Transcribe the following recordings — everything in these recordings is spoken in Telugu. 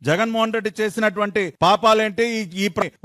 జగన్మోహన్ రెడ్డి చేసినటువంటి పాపాలేంటి?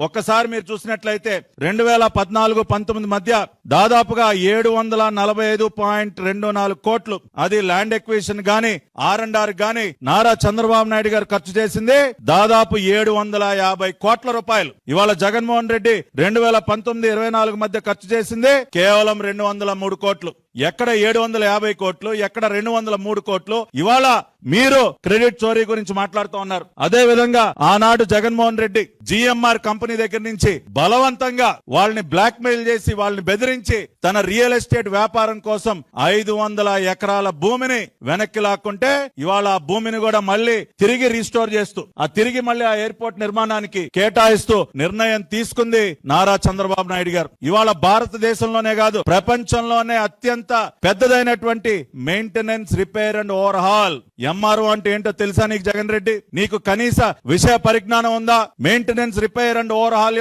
ఒక్కసారి మీరు చూసినట్లయితే 2014-19 మధ్య దాదాపుగా 745.24 కోట్లు అది ల్యాండ్ ఎక్విజిషన్ గాని R&R గాని నారా చంద్రబాబు నాయుడు గారు ఖర్చు చేసింది దాదాపు 750 కోట్ల రూపాయలు. ఇవాళ జగన్మోహన్ రెడ్డి 2019-24 మధ్య ఖర్చు చేసింది కేవలం 203 కోట్లు. ఎక్కడ 750 కోట్లు, ఎక్కడ 203 కోట్లు? ఇవాళ మీరు క్రెడిట్ చోరీ గురించి మాట్లాడుతూ ఉన్నారు. అదే విధంగా ఆనాడు జగన్మోహన్ రెడ్డి GMR కంపెనీ దగ్గర నుంచి బలవంతంగా వాళ్ళని బ్లాక్ మెయిల్ చేసి వాళ్ళని బెదిరించి తన రియల్ ఎస్టేట్ వ్యాపారం కోసం 500 ఎకరాల భూమిని వెనక్కి లాక్కుంటే ఇవాళ ఆ భూమిని కూడా మళ్ళీ తిరిగి రీస్టోర్ చేస్తూ తిరిగి మళ్ళీ ఆ ఎయిర్పోర్ట్ నిర్మాణానికి కేటాయిస్తూ నిర్ణయం తీసుకుంది నారా చంద్రబాబు నాయుడు గారు. ఇవాళ భారతదేశంలోనే కాదు ప్రపంచంలోనే అత్యంత పెద్దదైనటువంటి maintenance, repair and overhaul MRO అంటే ఏంటో తెలుసా నీకు జగన్ రెడ్డి? నీకు కనీస విషయ పరిజ్ఞానం ఉందా? Maintenance, repair and over hall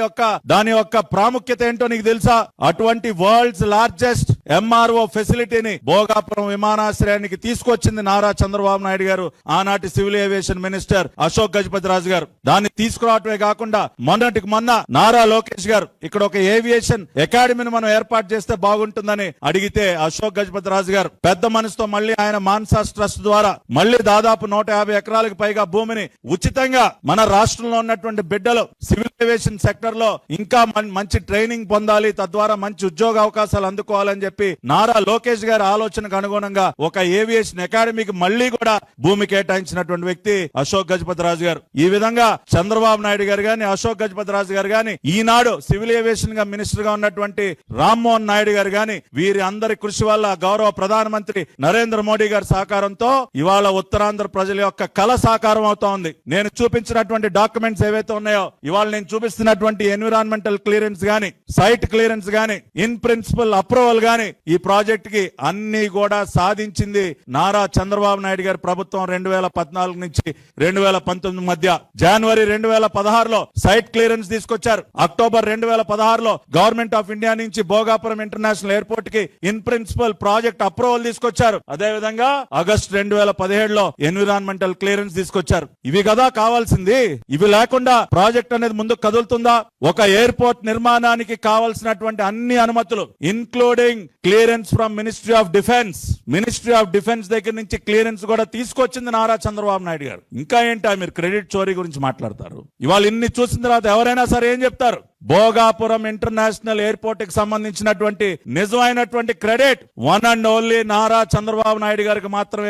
దాని యొక్క ప్రాముఖ్యత ఏంటో నీకు తెలుసా? అటువంటి వరల్డ్స్ లార్జెస్ట్ MRO ఫెసిలిటీని భోగాపురం విమానాశ్రయానికి తీసుకొచ్చింది నారా చంద్రబాబు నాయుడు గారు, ఆనాటి civil aviation minister Ashok Gajapathiraju గారు. దాన్ని తీసుకురావటమే కాకుండా మొన్నటికి మొన్న నారా లోకేష్ గారు ఇక్కడ ఒక ఏవియేషన్ అకాడమీని మనం ఏర్పాటు చేస్తే బాగుంటుందని అడిగితే అశోక్ గజపతిరాజు గారు పెద్ద మనసుతో మళ్ళీ ఆయన మాన్సాస్ ట్రస్ట్ ద్వారా మళ్ళీ దాదాపు 150 ఎకరాలకు పైగా భూమిని ఉచితంగా మన రాష్ట్రంలో ఉన్నటువంటి బిడ్డలు సివిల్ ఏవియేషన్ సెక్టర్ లో ఇంకా మంచి ట్రైనింగ్ పొందాలి, తద్వారా మంచి ఉద్యోగ అవకాశాలు అందుకోవాలని చెప్పి నారా లోకేష్ గారి ఆలోచనకు అనుగుణంగా ఒక ఏవియేషన్ అకాడమీకి మళ్ళీ కూడా భూమి కేటాయించినటువంటి వ్యక్తి అశోక్ గజపతిరాజు గారు. ఈ విధంగా చంద్రబాబు నాయుడు గారు గాని, అశోక్ గజపతిరాజు గారు గాని, ఈనాడు సివిల్ ఏవియేషన్ గా మినిస్టర్ గా ఉన్నటువంటి రామ్మోహన్ నాయుడు గారు గాని, వీరి అందరి కృషి వల్ల గౌరవ ప్రధానమంత్రి నరేంద్ర మోడీ గారి సహకారంతో ఇవాళ ఉత్తరాంధ్ర ప్రజల యొక్క కళ సాకారం అవుతా ఉంది. నేను చూపించినటువంటి డాక్యుమెంట్స్ ఏవైతే ఉన్నాయో, ఇవాళ నేను చూపిస్తున్నటువంటి ఎన్విరాన్మెంటల్ క్లియరెన్స్ గాని, సైట్ క్లియరెన్స్ గాని, ఇన్ ప్రిన్సిపల్ అప్రూవల్ గాని ఈ ప్రాజెక్ట్ కి అన్ని కూడా సాధించింది నారా చంద్రబాబు నాయుడు గారి ప్రభుత్వం. 2014 నుంచి 2019 మధ్య జనవరి 2016లో సైట్ క్లియరెన్స్ తీసుకొచ్చారు. అక్టోబర్ 2016లో గవర్నమెంట్ ఆఫ్ ఇండియా నుంచి భోగాపురం ఇంటర్నేషనల్ ఎయిర్పోర్ట్ కి ఇన్ ప్రిన్సిపల్ ప్రాజెక్ట్ అప్రూవల్ తీసుకొచ్చారు. అదే విధంగా ఆగస్టు 2017లో ఎన్విరాన్మెంటల్ క్లియరెన్స్ తీసుకొచ్చారు. ఇవి కదా కావాల్సింది. ఇవి లేకుండా ప్రాజెక్ట్ అనేది ముందుకు కదులుతుందా? ఒక ఎయిర్పోర్ట్ నిర్మాణానికి కావాల్సినటువంటి అన్ని అనుమతులు including clearance from ministry of defence దగ్గర నుంచి క్లియరెన్స్ కూడా తీసుకొచ్చింది నారా చంద్రబాబు నాయుడు గారు. ఇంకా ఏంటా మీరు క్రెడిట్ చోరీ గురించి మాట్లాడతారు? ఇవాళ ఇన్ని చూసిన తర్వాత ఎవరైనా సరే ఏం చెప్తారు? భోగాపురం ఇంటర్నేషనల్ ఎయిర్పోర్ట్ కి సంబంధించినటువంటి నిజమైనటువంటి credit one and only Nara Chandrababu Naidu గారికి మాత్రమే